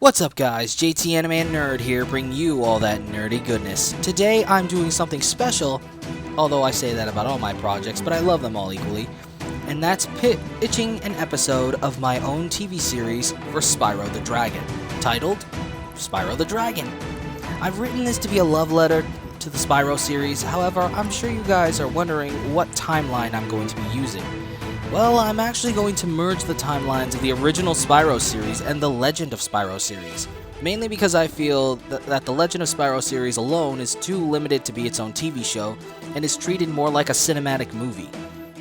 What's up guys, JT Anime Nerd here, bringing you all that nerdy goodness. Today I'm doing something special, although I say that about all my projects, but I love them all equally. And that's pitching an episode of my own TV series for Spyro the Dragon, titled Spyro the Dragon. I've written this to be a love letter to the Spyro series, however, I'm sure you guys are wondering what timeline I'm going to be using. Well, I'm actually going to merge the timelines of the original Spyro series and the Legend of Spyro series, mainly because I feel that the Legend of Spyro series alone is too limited to be its own TV show, and is treated more like a cinematic movie.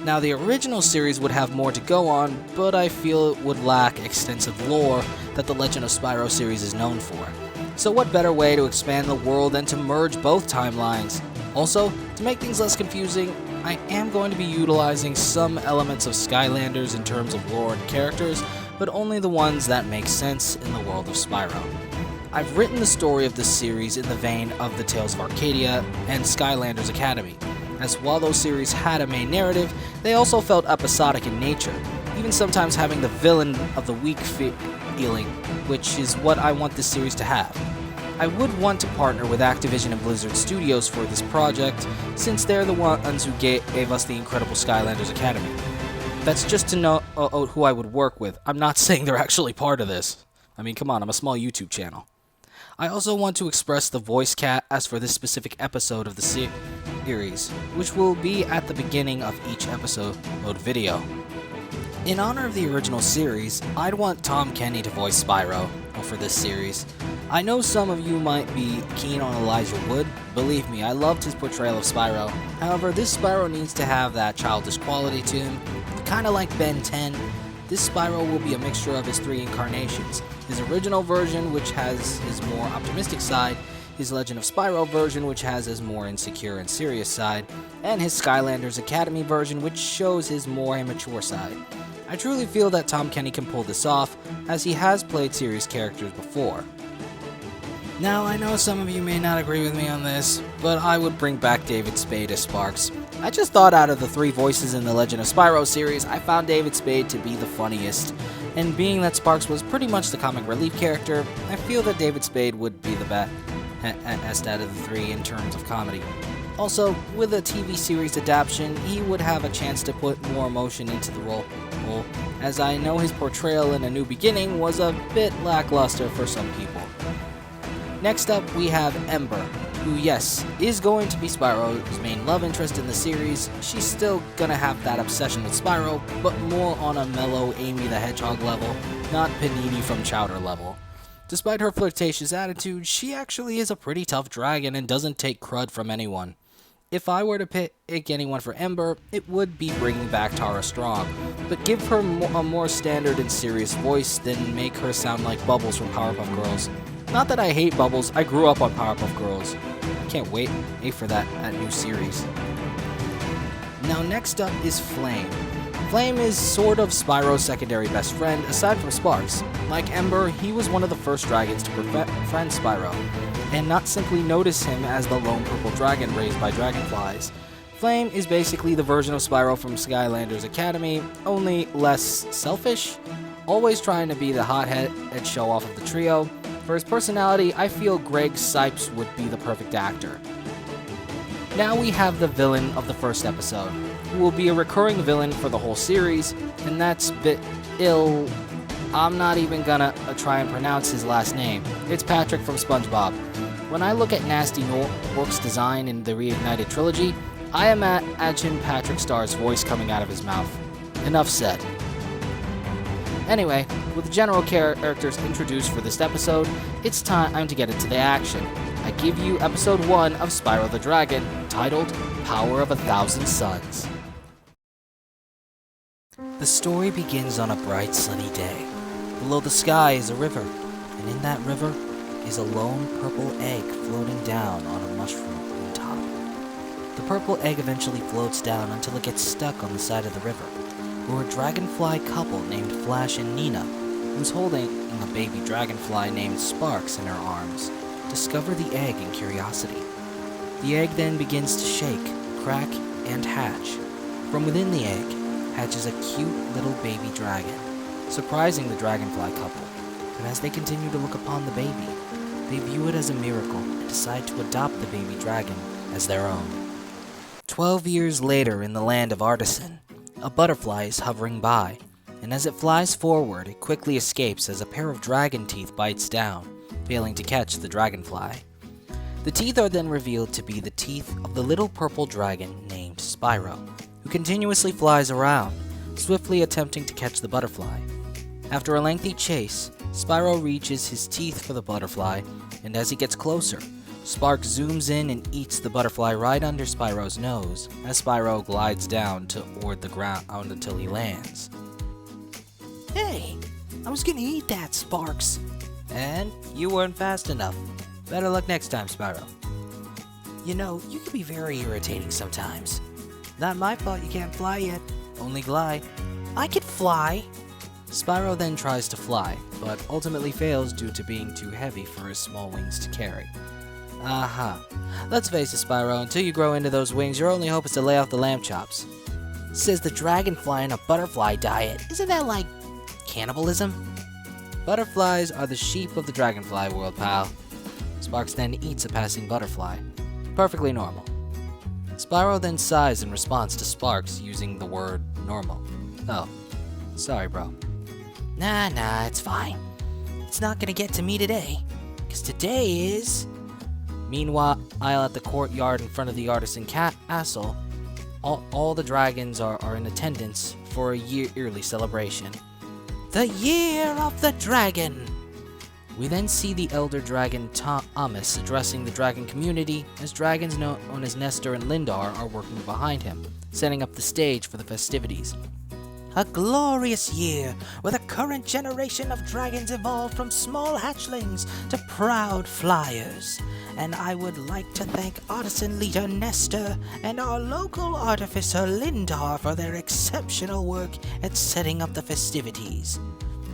Now, the original series would have more to go on, but I feel it would lack extensive lore that the Legend of Spyro series is known for. So what better way to expand the world than to merge both timelines? Also, to make things less confusing, I am going to be utilizing some elements of Skylanders in terms of lore and characters, but only the ones that make sense in the world of Spyro. I've written the story of this series in the vein of the Tales of Arcadia and Skylanders Academy, as while those series had a main narrative, they also felt episodic in nature, even sometimes having the villain of the week feeling, which is what I want this series to have. I would want to partner with Activision and Blizzard Studios for this project, since they're the ones who gave us the incredible Skylanders Academy. That's just to know who I would work with. I'm not saying they're actually part of this. I mean, come on, I'm a small YouTube channel. I also want to express the voice cast for this specific episode of the series, which will be at the beginning of each episode video. In honor of the original series, I'd want Tom Kenny to voice Spyro for this series. I know some of you might be keen on Elijah Wood. Believe me, I loved his portrayal of Spyro. However, this Spyro needs to have that childish quality to him, kinda like Ben 10. This Spyro will be a mixture of his three incarnations. His original version, which has his more optimistic side, his Legend of Spyro version, which has his more insecure and serious side, and his Skylanders Academy version, which shows his more immature side. I truly feel that Tom Kenny can pull this off, as he has played series characters before. Now, I know some of you may not agree with me on this, but I would bring back David Spade as Sparks. I just thought out of the three voices in the Legend of Spyro series, I found David Spade to be the funniest. And being that Sparks was pretty much the comic relief character, I feel that David Spade would be the best out of the three in terms of comedy. Also, with a TV series adaptation, he would have a chance to put more emotion into the role, as I know his portrayal in A New Beginning was a bit lackluster for some people. Next up, we have Ember, who, yes, is going to be Spyro's main love interest in the series. She's still gonna have that obsession with Spyro, but more on a mellow Amy the Hedgehog level, not Panini from Chowder level. Despite her flirtatious attitude, she actually is a pretty tough dragon and doesn't take crud from anyone. If I were to pick anyone for Ember, it would be bringing back Tara Strong, but give her a more standard and serious voice than make her sound like Bubbles from Powerpuff Girls. Not that I hate Bubbles, I grew up on Powerpuff Girls. I can't wait for that new series. Now next up is Flame. Flame is sort of Spyro's secondary best friend, aside from Sparks. Like Ember, he was one of the first dragons to befriend Spyro, and not simply notice him as the lone purple dragon raised by dragonflies. Flame is basically the version of Spyro from Skylanders Academy, only less selfish, always trying to be the hothead and show off of the trio. For his personality, I feel Greg Sipes would be the perfect actor. Now we have the villain of the first episode, who will be a recurring villain for the whole series, and that's I'm not even gonna try and pronounce his last name. It's Patrick from SpongeBob. When I look at Nasty Norc's design in the Reignited trilogy, I imagine Patrick Starr's voice coming out of his mouth. Enough said. Anyway, with the general characters introduced for this episode, it's time to get into the action. I give you episode 1 of Spyro the Dragon, titled Power of 1,000 Suns. The story begins on a bright sunny day. Below the sky is a river, and in that river is a lone purple egg floating down on a mushroom on top. The purple egg eventually floats down until it gets stuck on the side of the river, where a dragonfly couple named Flash and Nina, who's holding a baby dragonfly named Sparks in her arms, discover the egg in curiosity. The egg then begins to shake, crack, and hatch. From within the egg hatches a cute little baby dragon, surprising the dragonfly couple. But as they continue to look upon the baby, they view it as a miracle and decide to adopt the baby dragon as their own. 12 years later in the land of Artisan, a butterfly is hovering by, and as it flies forward, it quickly escapes as a pair of dragon teeth bites down, failing to catch the dragonfly. The teeth are then revealed to be the teeth of the little purple dragon named Spyro, who continuously flies around, swiftly attempting to catch the butterfly. After a lengthy chase, Spyro reaches his teeth for the butterfly, and as he gets closer, Spark zooms in and eats the butterfly right under Spyro's nose, as Spyro glides down toward the ground until he lands. Hey, I was gonna eat that, Sparks. And you weren't fast enough. Better luck next time, Spyro. You know, you can be very irritating sometimes. Not my fault you can't fly yet. Only glide. I can fly! Spyro then tries to fly, but ultimately fails due to being too heavy for his small wings to carry. Aha. Let's face it, Spyro, until you grow into those wings, your only hope is to lay off the lamb chops. Says the dragonfly in a butterfly diet. Isn't that like cannibalism? Butterflies are the sheep of the dragonfly world, pal. Sparks then eats a passing butterfly. Perfectly normal. Spyro then sighs in response to Sparks using the word normal. Oh, sorry, bro. Nah, it's fine. It's not gonna get to me today, because today is... Meanwhile, at the courtyard in front of the Artisan Castle, all the dragons are in attendance for a yearly celebration. The Year of the Dragon! We then see the Elder Dragon Thomas addressing the dragon community, as dragons known as Nestor and Lindar are working behind him, setting up the stage for the festivities. A glorious year, where the current generation of dragons evolved from small hatchlings to proud flyers. And I would like to thank Artisan leader Nestor and our local artificer Lindar for their exceptional work at setting up the festivities.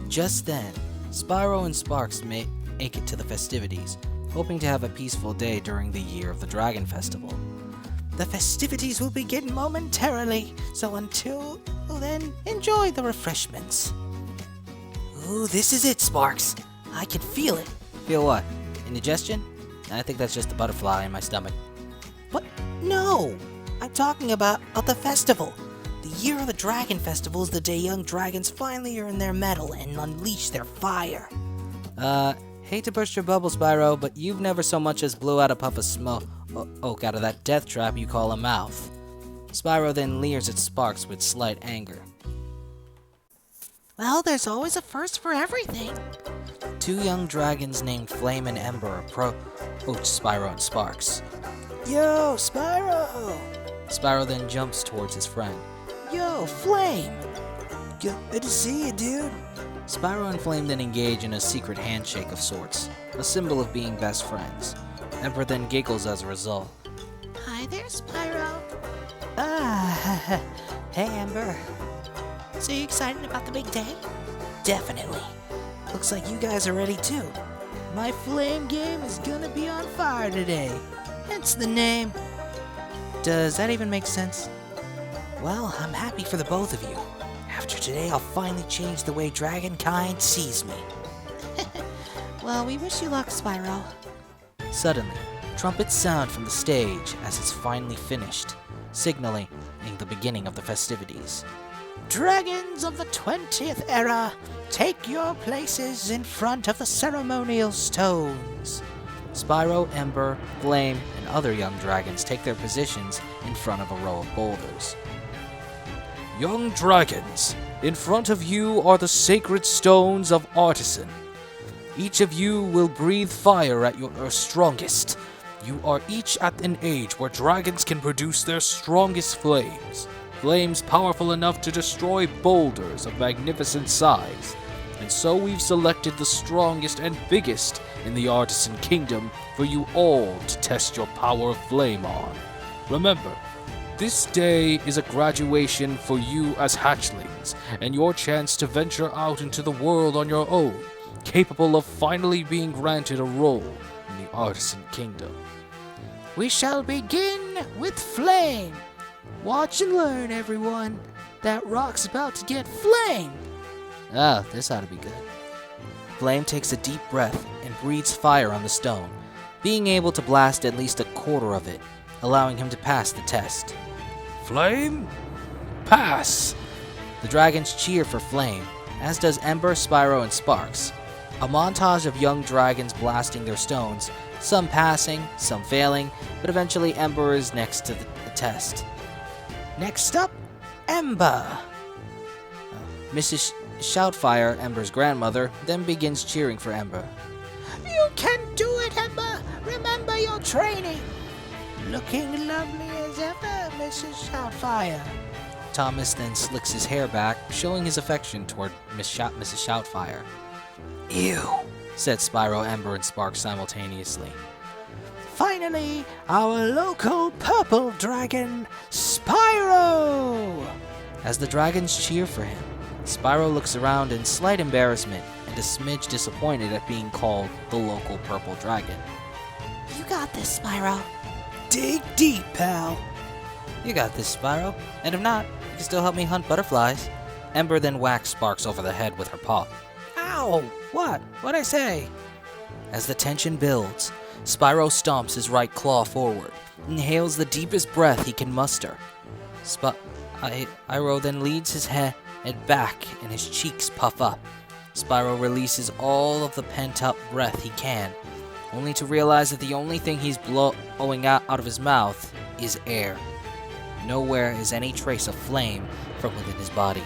Just then, Spyro and Sparks make it to the festivities, hoping to have a peaceful day during the Year of the Dragon Festival. The festivities will begin momentarily, so until then, enjoy the refreshments. Ooh, this is it, Sparks. I can feel it. Feel what? Indigestion? I think that's just a butterfly in my stomach. What? No! I'm talking about the festival. The Year of the Dragon Festival is the day young dragons finally earn their medal and unleash their fire. Hate to burst your bubble, Spyro, but you've never so much as blew out a puff of smoke out of that death trap you call a mouth. Spyro then leers at Sparks with slight anger. Well, there's always a first for everything. Two young dragons named Flame and Ember approach Spyro and Sparks. Yo, Spyro! Spyro then jumps towards his friend. Yo, Flame! Good to see you, dude. Spyro and Flame then engage in a secret handshake of sorts, a symbol of being best friends. Ember then giggles as a result. Hi there, Spyro. Hey, Ember. So you excited about the big day? Definitely. Looks like you guys are ready too. My flame game is gonna be on fire today. Hence the name. Does that even make sense? Well, I'm happy for the both of you. After today, I'll finally change the way dragonkind sees me. Well, we wish you luck, Spyro. Suddenly, trumpets sound from the stage as it's finally finished, signaling the beginning of the festivities. Dragons of the 20th era, take your places in front of the ceremonial stones. Spyro, Ember, Flame, and other young dragons take their positions in front of a row of boulders. Young dragons, in front of you are the sacred stones of Artisan. Each of you will breathe fire at your strongest. You are each at an age where dragons can produce their strongest flames. Flames powerful enough to destroy boulders of magnificent size. And so we've selected the strongest and biggest in the Artisan Kingdom for you all to test your power of flame on. Remember, this day is a graduation for you as hatchlings, and your chance to venture out into the world on your own, capable of finally being granted a role in the Artisan Kingdom. We shall begin with flame. Watch and learn, everyone. That rock's about to get flamed. Oh, this ought to be good. Flame takes a deep breath and breathes fire on the stone, being able to blast at least a quarter of it, allowing him to pass the test. Flame? Pass! The dragons cheer for Flame, as does Ember, Spyro, and Sparks. A montage of young dragons blasting their stones, some passing, some failing, but eventually Ember is next to the test. Next up, Ember! Mrs. Shoutfire, Ember's grandmother, then begins cheering for Ember. You can do it, Ember! Remember your training! Looking lovely as ever, Mrs. Shoutfire. Thomas then slicks his hair back, showing his affection toward Mrs. Shoutfire. Ew, said Spyro, Ember, and Sparks simultaneously. Finally, our local purple dragon, Spyro! As the dragons cheer for him, Spyro looks around in slight embarrassment and a smidge disappointed at being called the local purple dragon. You got this, Spyro. Dig deep, pal. You got this, Spyro. And if not, you can still help me hunt butterflies. Ember then whacks Sparks over the head with her paw. Ow! What? What'd I say? As the tension builds, Spyro stomps his right claw forward, inhales the deepest breath he can muster. Spyro then leads his head back and his cheeks puff up. Spyro releases all of the pent-up breath he can, only to realize that the only thing he's blowing out of his mouth is air. Nowhere is any trace of flame from within his body,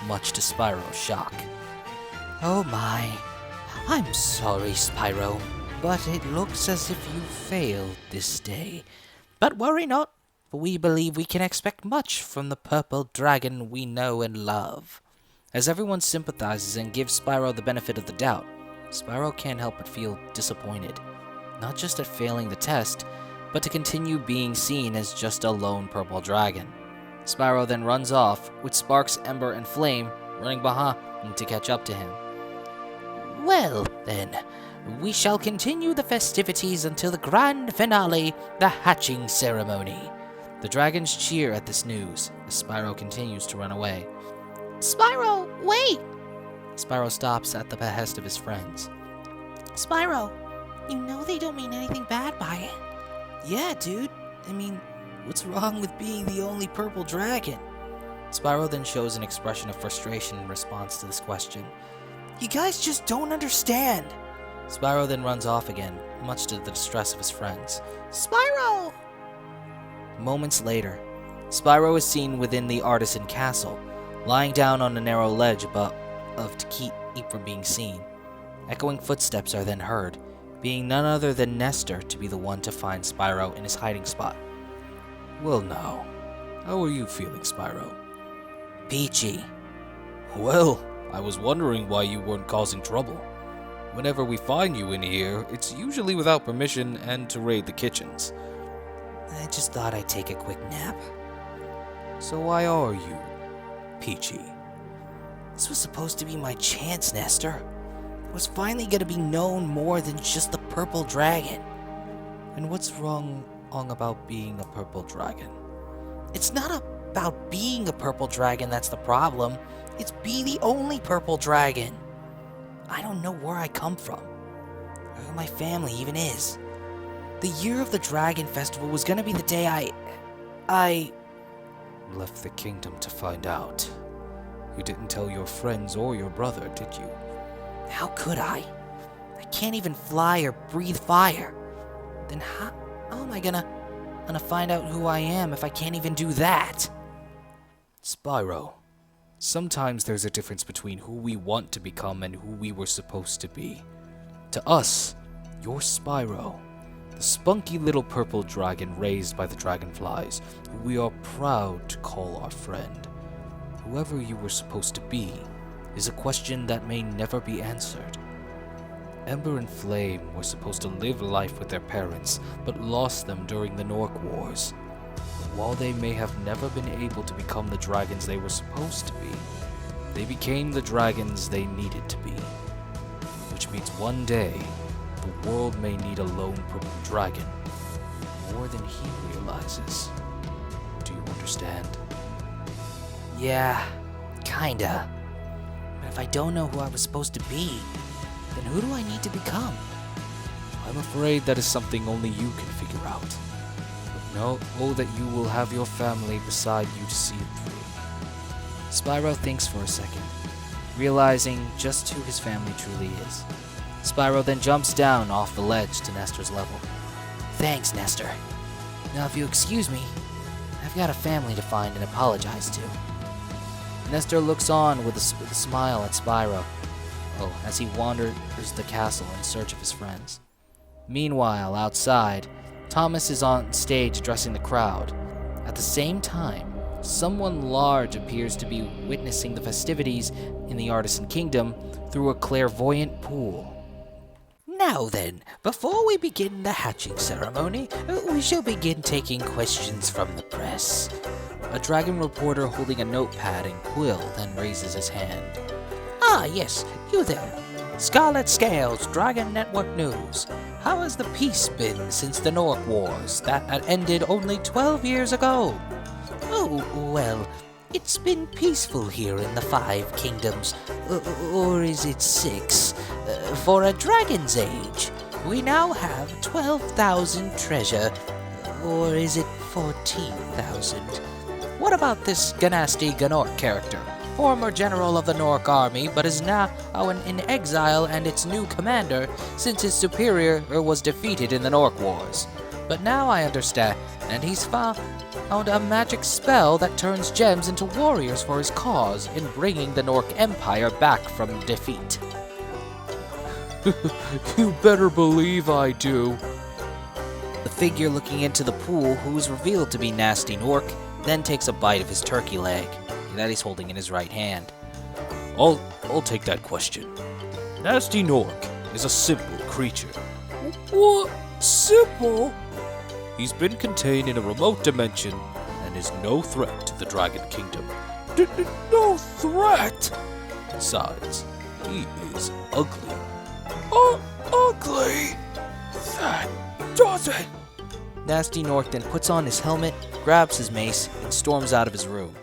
much to Spyro's shock. Oh my. I'm sorry, Spyro, but it looks as if you failed this day. But worry not, for we believe we can expect much from the purple dragon we know and love. As everyone sympathizes and gives Spyro the benefit of the doubt, Spyro can't help but feel disappointed. Not just at failing the test, but to continue being seen as just a lone purple dragon. Spyro then runs off, with Sparks, Ember, and Flame running behind to catch up to him. Well, then, we shall continue the festivities until the grand finale, the hatching ceremony. The dragons cheer at this news, as Spyro continues to run away. Spyro, wait! Spyro stops at the behest of his friends. Spyro, you know they don't mean anything bad by it. Yeah, dude. I mean, what's wrong with being the only purple dragon? Spyro then shows an expression of frustration in response to this question. You guys just don't understand. Spyro then runs off again, much to the distress of his friends. Spyro! Moments later, Spyro is seen within the artisan castle, lying down on a narrow ledge to keep from being seen. Echoing footsteps are then heard, being none other than Nestor to be the one to find Spyro in his hiding spot. Well now, how are you feeling, Spyro? Peachy. Well, I was wondering why you weren't causing trouble. Whenever we find you in here, it's usually without permission and to raid the kitchens. I just thought I'd take a quick nap. So why are you Peachy? This was supposed to be my chance, Nestor. I was finally gonna be known more than just the purple dragon. And what's wrong about being a purple dragon? It's not about being a purple dragon that's the problem. It's being the only purple dragon. I don't know where I come from, or who my family even is. The year of the Dragon Festival was gonna be the day I left the kingdom to find out. You didn't tell your friends or your brother, did you? How could I? I can't even fly or breathe fire. Then how am I gonna find out who I am if I can't even do that? Spyro, sometimes there's a difference between who we want to become and who we were supposed to be. To us, you're Spyro, the spunky little purple dragon raised by the dragonflies, who we are proud to call our friend. Whoever you were supposed to be is a question that may never be answered. Ember and Flame were supposed to live life with their parents, but lost them during the Norc Wars. But while they may have never been able to become the dragons they were supposed to be, they became the dragons they needed to be. Which means one day, the world may need a lone purple dragon, more than he realizes. Do you understand? Yeah, kinda. But if I don't know who I was supposed to be, then who do I need to become? I'm afraid that is something only you can figure out. But know that you will have your family beside you to see it through. Spyro thinks for a second, realizing just who his family truly is. Spyro then jumps down off the ledge to Nestor's level. Thanks, Nestor. Now if you excuse me, I've got a family to find and apologize to. Nestor looks on with a smile at Spyro, as he wanders the castle in search of his friends. Meanwhile, outside, Thomas is on stage addressing the crowd. At the same time, someone large appears to be witnessing the festivities in the Artisan Kingdom through a clairvoyant pool. Now then, before we begin the hatching ceremony, we shall begin taking questions from the press. A dragon reporter holding a notepad and quill then raises his hand. Ah, yes, you there. Scarlet Scales, Dragon Network News. How has the peace been since the Norc Wars that had ended only 12 years ago? Oh, well, it's been peaceful here in the Five Kingdoms. Or is it 6? For a dragon's age, we now have 12,000 treasure. Or is it 14,000? What about this Ganasty Ganort character? Former general of the Norc army, but is now in exile and its new commander since his superior was defeated in the Norc Wars. But now I understand, and he's found a magic spell that turns gems into warriors for his cause in bringing the Norc Empire back from defeat. You better believe I do. The figure looking into the pool, who is revealed to be Nasty Norc, then takes a bite of his turkey leg that he's holding in his right hand. I'll take that question. Nasty Norc is a simple creature. What? Simple? He's been contained in a remote dimension and is no threat to the Dragon Kingdom. No threat? Besides, he is ugly. Ugly? That does it! Nasty Norc then puts on his helmet, grabs his mace, and storms out of his room.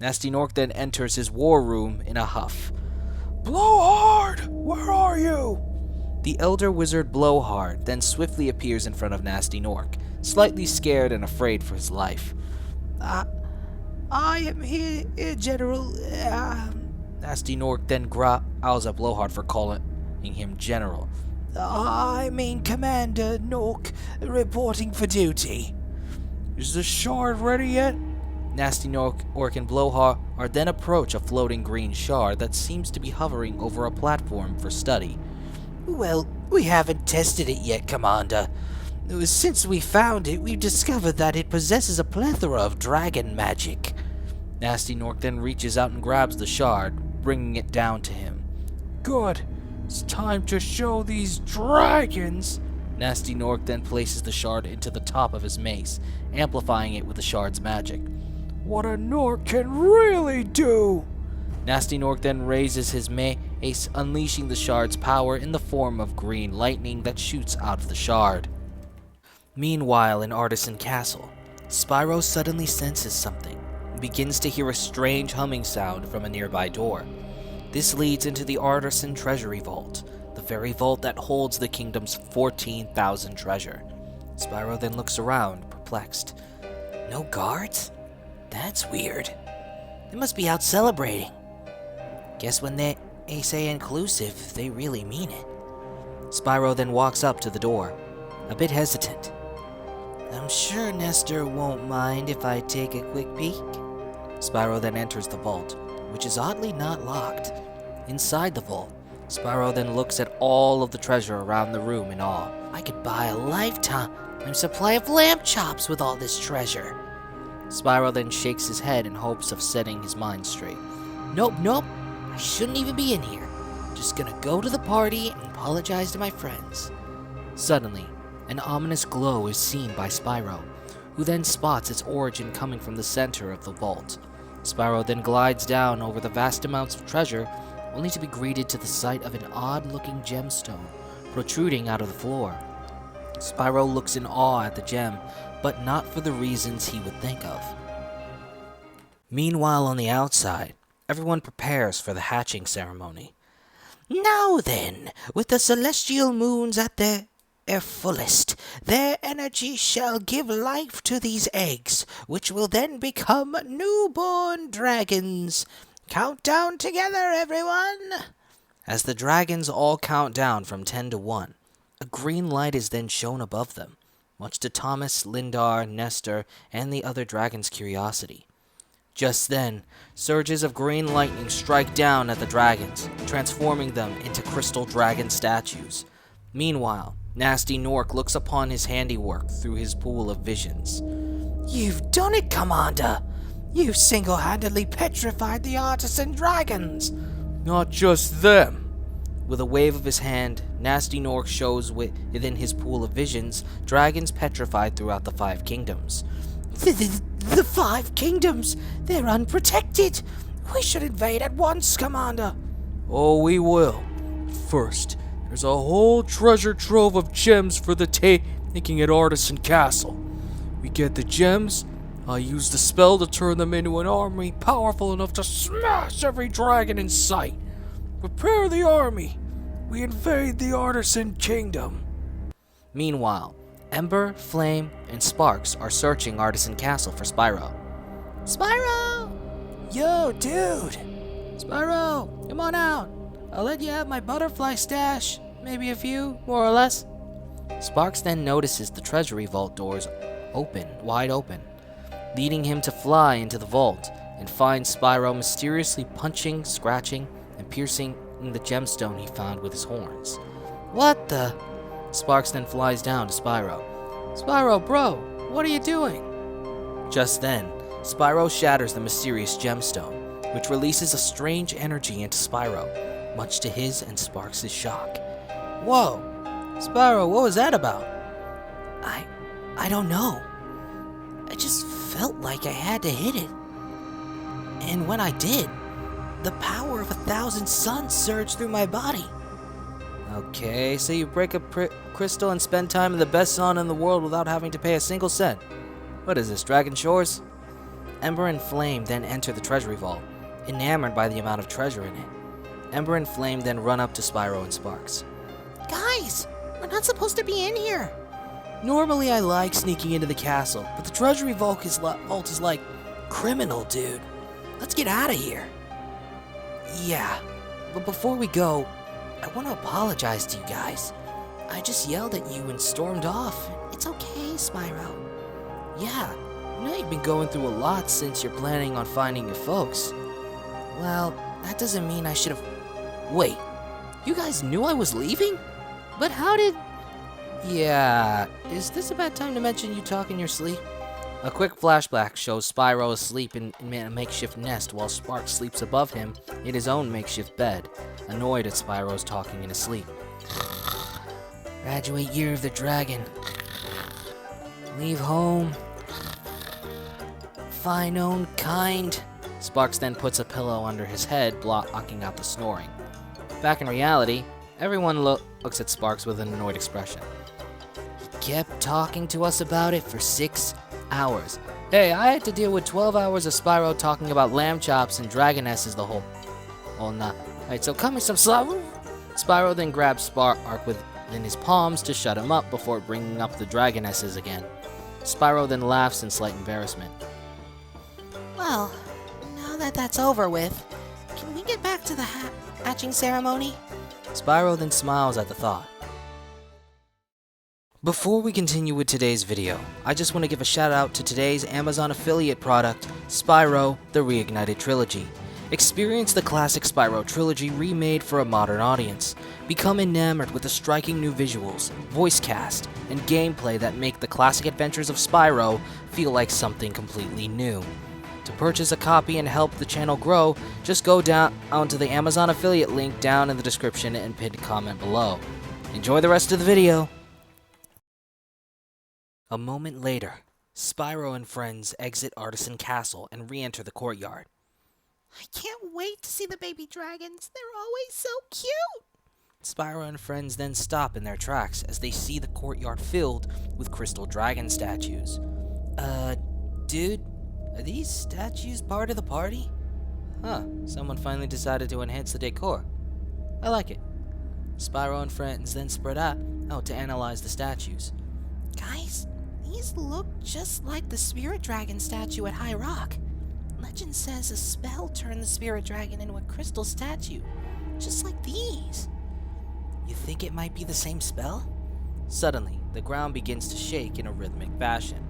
Nasty Norc then enters his war room in a huff. Blowhard, where are you? The Elder Wizard Blowhard then swiftly appears in front of Nasty Norc, slightly scared and afraid for his life. I am here, General. Nasty Norc then growls at Blowhard for calling him General. I mean Commander Norc, reporting for duty. Is the shard ready yet? Nasty Norc and Blowhard then approach a floating green shard that seems to be hovering over a platform for study. Well, we haven't tested it yet, Commander. Since we found it, we've discovered that it possesses a plethora of dragon magic. Nasty Norc then reaches out and grabs the shard, bringing it down to him. Good. It's time to show these dragons. Nasty Norc then places the shard into the top of his mace, amplifying it with the shard's magic. What a Norc can really do! Nasty Norc then raises his mace, unleashing the shard's power in the form of green lightning that shoots out of the shard. Meanwhile, in Artisan Castle, Spyro suddenly senses something and begins to hear a strange humming sound from a nearby door. This leads into the Artisan Treasury Vault, the very vault that holds the kingdom's 14,000 treasure. Spyro then looks around, perplexed. No guards? That's weird. They must be out celebrating. Guess when they say inclusive, they really mean it. Spyro then walks up to the door, a bit hesitant. I'm sure Nestor won't mind if I take a quick peek. Spyro then enters the vault, which is oddly not locked. Inside the vault, Spyro then looks at all of the treasure around the room in awe. I could buy a lifetime supply of lamb chops with all this treasure. Spyro then shakes his head in hopes of setting his mind straight. Nope, I shouldn't even be in here. Just gonna go to the party and apologize to my friends. Suddenly, an ominous glow is seen by Spyro, who then spots its origin coming from the center of the vault. Spyro then glides down over the vast amounts of treasure, only to be greeted to the sight of an odd-looking gemstone protruding out of the floor. Spyro looks in awe at the gem, but not for the reasons he would think of. Meanwhile, on the outside, everyone prepares for the hatching ceremony. Now then, with the celestial moons at their fullest, their energy shall give life to these eggs, which will then become newborn dragons. Count down together, everyone! As the dragons all count down from 10 to 1, a green light is then shown above them, much to Thomas, Lindar, Nestor, and the other dragons' curiosity. Just then, surges of green lightning strike down at the dragons, transforming them into crystal dragon statues. Meanwhile, Nasty Norc looks upon his handiwork through his pool of visions. You've done it, Commander! You've single-handedly petrified the artisan dragons! Not just them. With a wave of his hand, Nasty Norc shows within his pool of visions dragons petrified throughout the 5 kingdoms. The 5 kingdoms! They're unprotected! We should invade at once, Commander! Oh, we will. First, there's a whole treasure trove of gems for the taking at Artisan Castle. We get the gems, I use the spell to turn them into an army powerful enough to smash every dragon in sight. Prepare the army. We invade the Artisan Kingdom. Meanwhile, Ember, Flame, and Sparks are searching Artisan Castle for Spyro. Spyro! Yo, dude! Spyro, come on out. I'll let you have my butterfly stash. Maybe a few, more or less. Sparks then notices the treasury vault doors wide open, leading him to fly into the vault and find Spyro mysteriously punching, scratching, and piercing the gemstone he found with his horns. What the? Sparks then flies down to Spyro. Spyro, bro, what are you doing? Just then, Spyro shatters the mysterious gemstone, which releases a strange energy into Spyro, much to his and Sparks' shock. Whoa! Spyro, what was that about? I don't know. I just felt like I had to hit it. And when I did, the power of 1,000 suns surged through my body. Okay, so you break a crystal and spend time in the best sun in the world without having to pay a single cent. What is this, Dragon Shores? Ember and Flame then enter the treasury vault, enamored by the amount of treasure in it. Ember and Flame then run up to Spyro and Sparks. Guys, we're not supposed to be in here. Normally I like sneaking into the castle, but the treasury vault is like criminal, dude. Let's get out of here. Yeah, but before we go, I want to apologize to you guys. I just yelled at you and stormed off. It's okay, Spyro. Yeah, I know you've been going through a lot since you're planning on finding your folks. Well, that doesn't mean I should have... Wait, you guys knew I was leaving? But how did... Yeah, is this a bad time to mention you talk in your sleep? A quick flashback shows Spyro asleep in a makeshift nest while Sparks sleeps above him in his own makeshift bed, annoyed at Spyro's talking in his sleep. Graduate year of the dragon. Leave home. Fine own kind. Sparks then puts a pillow under his head, blocking out the snoring. Back in reality, everyone looks at Sparks with an annoyed expression. He kept talking to us about it for 6 hours. Hey, I had to deal with 12 hours of Spyro talking about lamb chops and dragonesses the whole night. Alright, so cut me some slack. Spyro then grabs Spark within his palms to shut him up before bringing up the dragonesses again. Spyro then laughs in slight embarrassment. Well, now that that's over with, can we get back to the hatching ceremony? Spyro then smiles at the thought. Before we continue with today's video, I just want to give a shout out to today's Amazon affiliate product, Spyro, the Reignited Trilogy. Experience the classic Spyro trilogy remade for a modern audience. Become enamored with the striking new visuals, voice cast, and gameplay that make the classic adventures of Spyro feel like something completely new. To purchase a copy and help the channel grow, just go down onto the Amazon affiliate link down in the description and pinned comment below. Enjoy the rest of the video! A moment later, Spyro and friends exit Artisan Castle and re-enter the courtyard. I can't wait to see the baby dragons. They're always so cute. Spyro and friends then stop in their tracks as they see the courtyard filled with crystal dragon statues. Dude, are these statues part of the party? Huh, someone finally decided to enhance the decor. I like it. Spyro and friends then spread out to analyze the statues. Guys, these look just like the Spirit Dragon statue at High Rock. Legend says a spell turned the Spirit Dragon into a crystal statue, just like these. You think it might be the same spell? Suddenly, the ground begins to shake in a rhythmic fashion.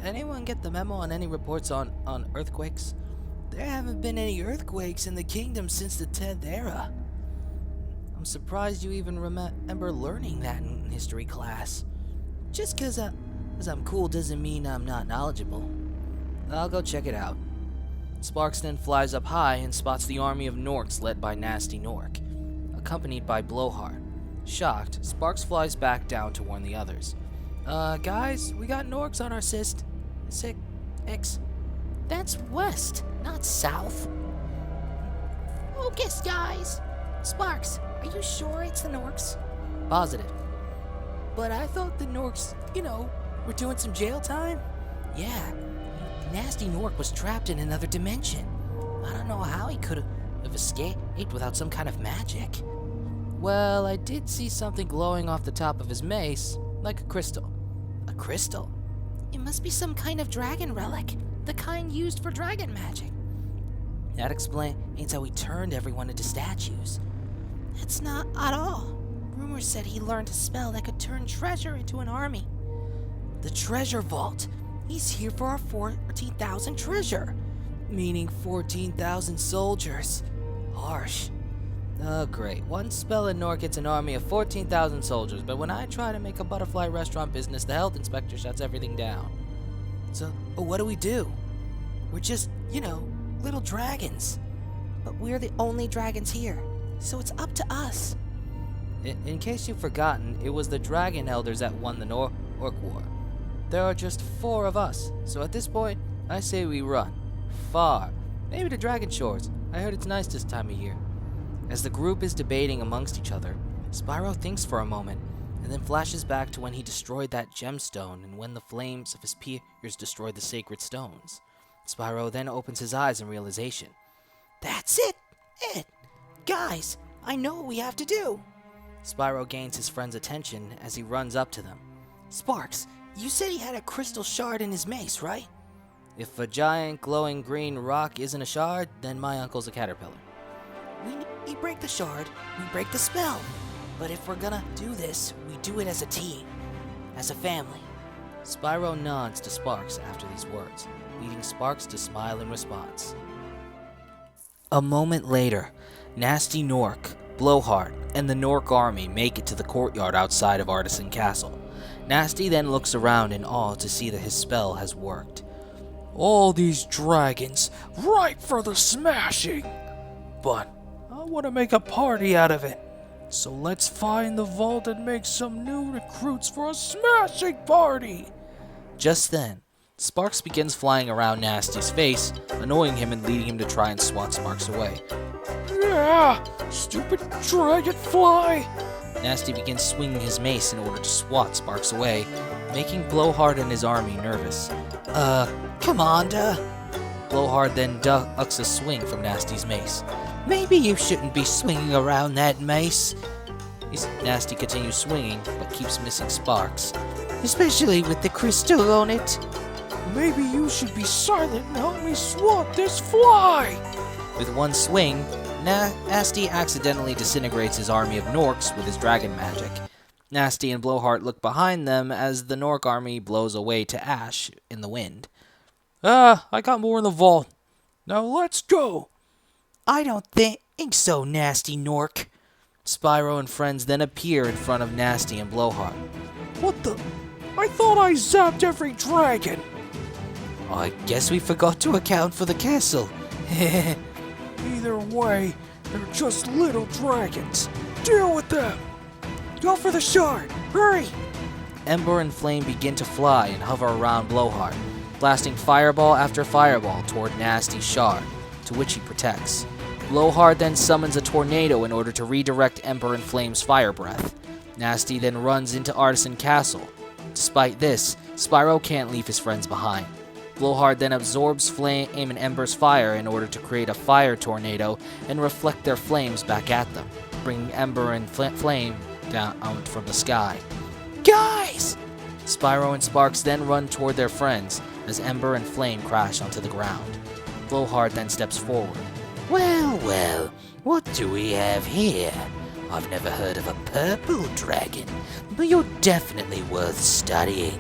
Anyone get the memo on any reports on earthquakes? There haven't been any earthquakes in the kingdom since the 10th era. I'm surprised you even remember learning that in history class. Just 'cause I'm cool doesn't mean I'm not knowledgeable. I'll go check it out. Sparks then flies up high and spots the army of Norcs led by Nasty Norc, accompanied by Blowhard. Shocked, Sparks flies back down to warn the others. Guys, we got Norcs on our X. That's west, not south. Focus, guys. Sparks, are you sure it's the Norcs? Positive. But I thought the Norcs, were doing some jail time? Yeah, Nasty Norc was trapped in another dimension. I don't know how he could have escaped without some kind of magic. Well, I did see something glowing off the top of his mace, like a crystal. A crystal? It must be some kind of dragon relic, the kind used for dragon magic. That explains how he turned everyone into statues. That's not at all. Rumors said he learned a spell that could turn treasure into an army. The treasure vault. He's here for our 14,000 treasure, meaning 14,000 soldiers. Harsh. Oh, great. One spell in Norc gets an army of 14,000 soldiers, but when I try to make a butterfly restaurant business, the health inspector shuts everything down. So, what do? We're just, little dragons. But we're the only dragons here, so it's up to us. In case you've forgotten, it was the dragon elders that won the Norc War. There are just 4 of us, so at this point, I say we run. Far. Maybe to Dragon Shores. I heard it's nice this time of year. As the group is debating amongst each other, Spyro thinks for a moment, and then flashes back to when he destroyed that gemstone and when the flames of his peers destroyed the sacred stones. Spyro then opens his eyes in realization. That's it! Guys, I know what we have to do! Spyro gains his friend's attention as he runs up to them. Sparks, you said he had a crystal shard in his mace, right? If a giant glowing green rock isn't a shard, then my uncle's a caterpillar. We break the shard, we break the spell. But if we're gonna do this, we do it as a team, as a family. Spyro nods to Sparks after these words, leading Sparks to smile in response. A moment later, Nasty Norc, Blowhard, and the Norc army make it to the courtyard outside of Artisan Castle. Nasty then looks around in awe to see that his spell has worked. All these dragons, ripe for the smashing! But I want to make a party out of it. So let's find the vault and make some new recruits for a smashing party! Just then, Sparks begins flying around Nasty's face, annoying him and leading him to try and swat Sparks away. Yeah, stupid dragonfly! Nasty begins swinging his mace in order to swat Sparks away, making Blowhard and his army nervous. Commander! Blowhard then ducks a swing from Nasty's mace. Maybe you shouldn't be swinging around that mace. Nasty continues swinging, but keeps missing Sparks. Especially with the crystal on it. Maybe you should be silent and help me swat this fly! With one swing, Nasty accidentally disintegrates his army of Norcs with his dragon magic. Nasty and Blowhard look behind them as the Norc army blows away to ash in the wind. I got more in the vault. Now let's go! I don't think so, Nasty Norc. Spyro and friends then appear in front of Nasty and Blowhard. What the? I thought I zapped every dragon! I guess we forgot to account for the castle. Either way, they're just little dragons. Deal with them! Go for the shard! Hurry! Ember and Flame begin to fly and hover around Blowhard, blasting fireball after fireball toward Nasty's shard, to which he protects. Blowhard then summons a tornado in order to redirect Ember and Flame's fire breath. Nasty then runs into Artisan Castle. Despite this, Spyro can't leave his friends behind. Blowhard then absorbs Flame and Ember's fire in order to create a fire tornado and reflect their flames back at them, bringing Ember and Flame down out from the sky. Guys! Spyro and Sparks then run toward their friends as Ember and Flame crash onto the ground. Blowhard then steps forward. Well, well, what do we have here? I've never heard of a purple dragon, but you're definitely worth studying.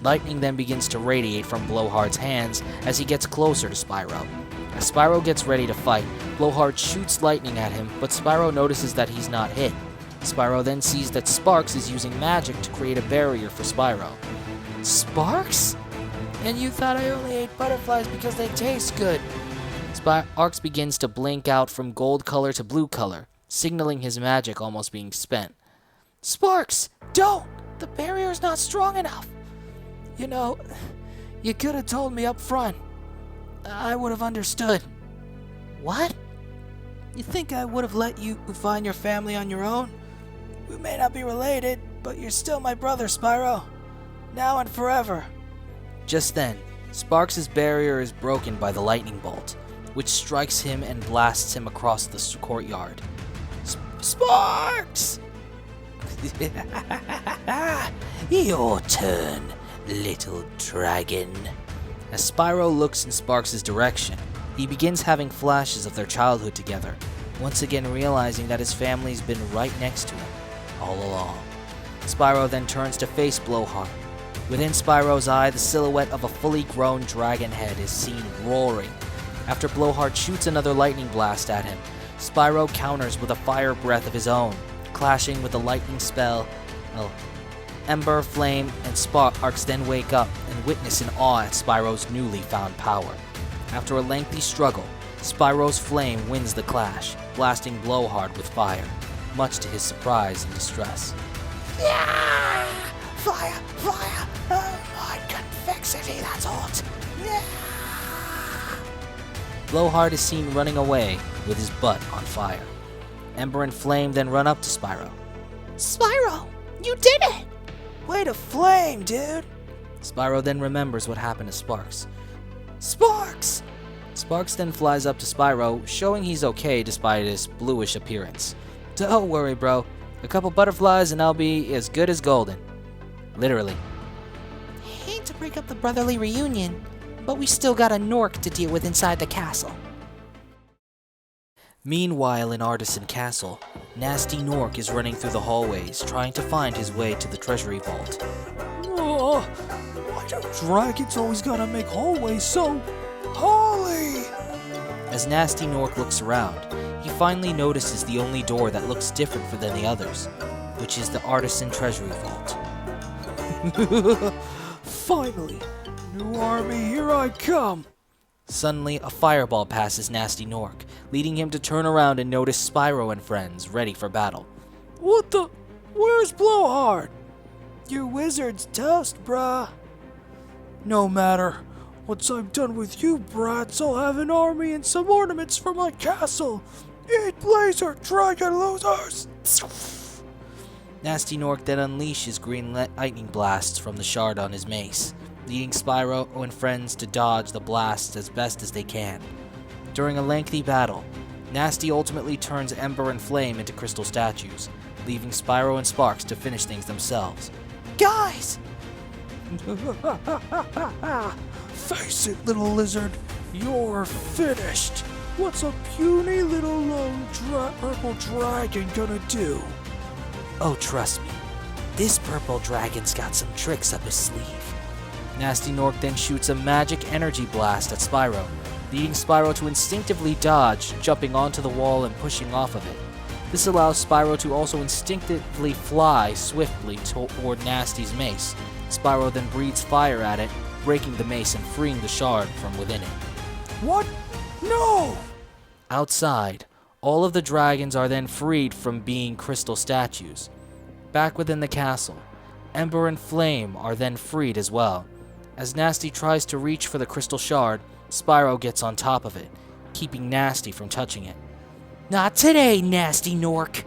Lightning then begins to radiate from Blowhard's hands as he gets closer to Spyro. As Spyro gets ready to fight, Blowhard shoots lightning at him, but Spyro notices that he's not hit. Spyro then sees that Sparks is using magic to create a barrier for Spyro. Sparks? And you thought I only ate butterflies because they taste good. Sparks begins to blink out from gold color to blue color, signaling his magic almost being spent. Sparks, don't! The barrier's not strong enough. You know, you could have told me up front. I would have understood. What? You think I would have let you find your family on your own? We may not be related, but you're still my brother, Spyro. Now and forever. Just then, Sparks' barrier is broken by the lightning bolt, which strikes him and blasts him across the courtyard. Sparks! Your turn, little dragon. As Spyro looks in Sparks' direction, he begins having flashes of their childhood together, once again realizing that his family's been right next to him all along. Spyro then turns to face Blowhard. Within Spyro's eye, the silhouette of a fully grown dragon head is seen roaring. After Blowhard shoots another lightning blast at him, Spyro counters with a fire breath of his own, clashing with the lightning spell. Ember, Flame, and Sparks then wake up and witness in awe at Spyro's newly found power. After a lengthy struggle, Spyro's Flame wins the clash, blasting Blowhard with fire, much to his surprise and distress. Yeah! Fire! Fire! Oh my convexity, that's hot! Yeah! Blowhard is seen running away with his butt on fire. Ember and Flame then run up to Spyro. Spyro, you did it! Way to flame, dude! Spyro then remembers what happened to Sparks. Sparks! Sparks then flies up to Spyro, showing he's okay despite his bluish appearance. Don't worry, bro. A couple butterflies and I'll be as good as golden. Literally. Hate to break up the brotherly reunion, but we still got a Norc to deal with inside the castle. Meanwhile, in Artisan Castle, Nasty Norc is running through the hallways, trying to find his way to the treasury vault. Oh, why do dragons always gotta make hallways so holy? As Nasty Norc looks around, he finally notices the only door that looks different than the others, which is the Artisan Treasury Vault. Finally, new army, here I come. Suddenly, a fireball passes Nasty Norc, leading him to turn around and notice Spyro and friends ready for battle. What the? Where's Blowhard? Your wizard's toast, brah. No matter. Once I'm done with you brats, I'll have an army and some ornaments for my castle. Eat blazer, dragon losers! Nasty Norc then unleashes green lightning blasts from the shard on his mace, leading Spyro and friends to dodge the blasts as best as they can. During a lengthy battle, Nasty ultimately turns Ember and Flame into crystal statues, leaving Spyro and Sparks to finish things themselves. Guys! Face it, little lizard, you're finished. What's a puny little lone purple dragon gonna do? Oh, trust me, this purple dragon's got some tricks up his sleeve. Nasty Norc then shoots a magic energy blast at Spyro, leading Spyro to instinctively dodge, jumping onto the wall and pushing off of it. This allows Spyro to also instinctively fly swiftly toward Nasty's mace. Spyro then breathes fire at it, breaking the mace and freeing the shard from within it. What? No! Outside, all of the dragons are then freed from being crystal statues. Back within the castle, Ember and Flame are then freed as well. As Nasty tries to reach for the crystal shard, Spyro gets on top of it, keeping Nasty from touching it. Not today, Nasty Norc!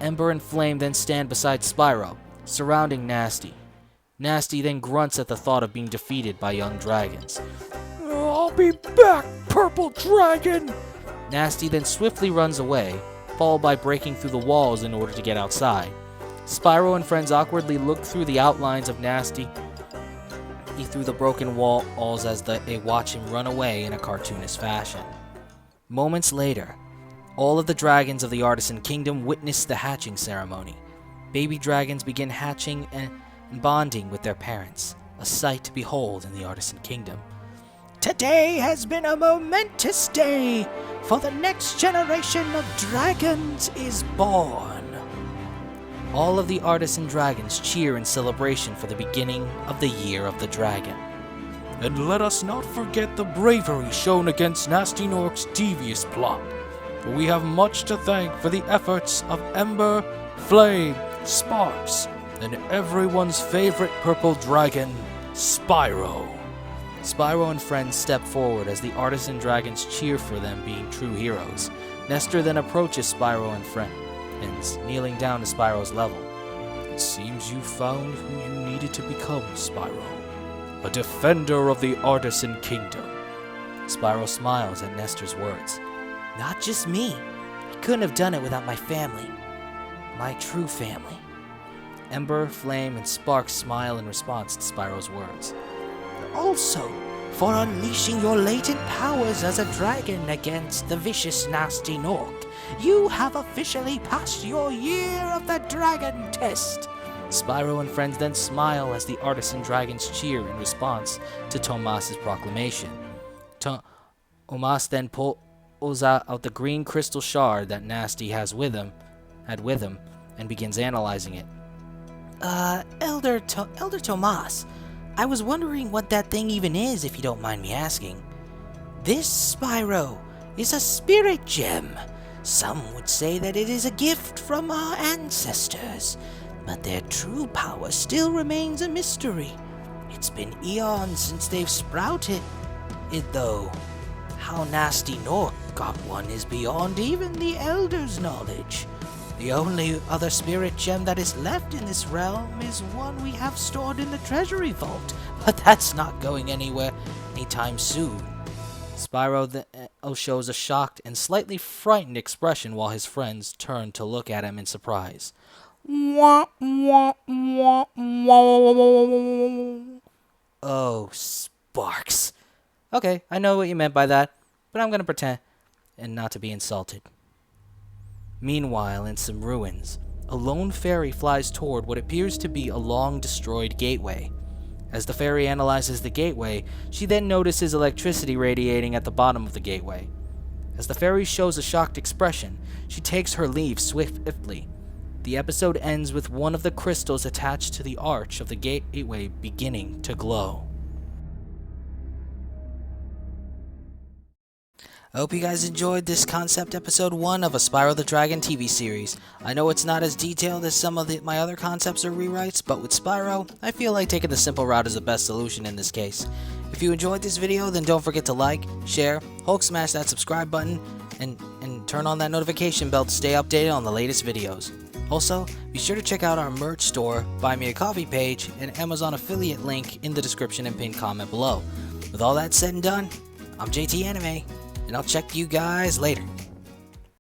Ember and Flame then stand beside Spyro, surrounding Nasty. Nasty then grunts at the thought of being defeated by young dragons. I'll be back, purple dragon! Nasty then swiftly runs away, followed by breaking through the walls in order to get outside. Spyro and friends awkwardly look through the outlines of Nasty through the broken walls as they watch him run away in a cartoonish fashion. Moments later, all of the dragons of the Artisan Kingdom witness the hatching ceremony. Baby dragons begin hatching and bonding with their parents, a sight to behold in the Artisan Kingdom. Today has been a momentous day, for the next generation of dragons is born. All of the Artisan dragons cheer in celebration for the beginning of the Year of the Dragon. And let us not forget the bravery shown against Nasty Norc's devious plot. For we have much to thank for the efforts of Ember, Flame, Sparks, and everyone's favorite purple dragon, Spyro. Spyro and friends step forward as the Artisan dragons cheer for them being true heroes. Nestor then approaches Spyro and friends, kneeling down to Spyro's level. It seems you found who you needed to become, Spyro. A defender of the Artisan Kingdom. Spyro smiles at Nestor's words. Not just me. I couldn't have done it without my family. My true family. Ember, Flame, and Sparks smile in response to Spyro's words. Also, for unleashing your latent powers as a dragon against the vicious Nasty Norc, you have officially passed your Year of the Dragon test. Spyro and friends then smile as the Artisan dragons cheer in response to Tomas's proclamation. Tomas then pulls out the green crystal shard that Nasty had with him, and begins analyzing it. Elder Tomas, I was wondering what that thing even is, if you don't mind me asking. This, Spyro, is a spirit gem. Some would say that it is a gift from our ancestors, but their true power still remains a mystery. It's been eons since they've sprouted it, though. How Nasty Norc got one is beyond even the Elder's knowledge. The only other spirit gem that is left in this realm is one we have stored in the treasury vault, but that's not going anywhere anytime soon. Spyro then shows a shocked and slightly frightened expression while his friends turn to look at him in surprise. Oh, Sparks. Okay, I know what you meant by that, but I'm gonna pretend and not to be insulted. Meanwhile, in some ruins, a lone fairy flies toward what appears to be a long-destroyed gateway. As the fairy analyzes the gateway, she then notices electricity radiating at the bottom of the gateway. As the fairy shows a shocked expression, she takes her leave swiftly. The episode ends with one of the crystals attached to the arch of the gateway beginning to glow. I hope you guys enjoyed this concept episode 1 of a Spyro the Dragon TV series. I know it's not as detailed as some of my other concepts or rewrites, but with Spyro, I feel like taking the simple route is the best solution in this case. If you enjoyed this video, then don't forget to like, share, Hulk smash that subscribe button, and turn on that notification bell to stay updated on the latest videos. Also, be sure to check out our merch store, Buy Me a Coffee page, and Amazon affiliate link in the description and pinned comment below. With all that said and done, I'm JT Anime, and I'll check you guys later.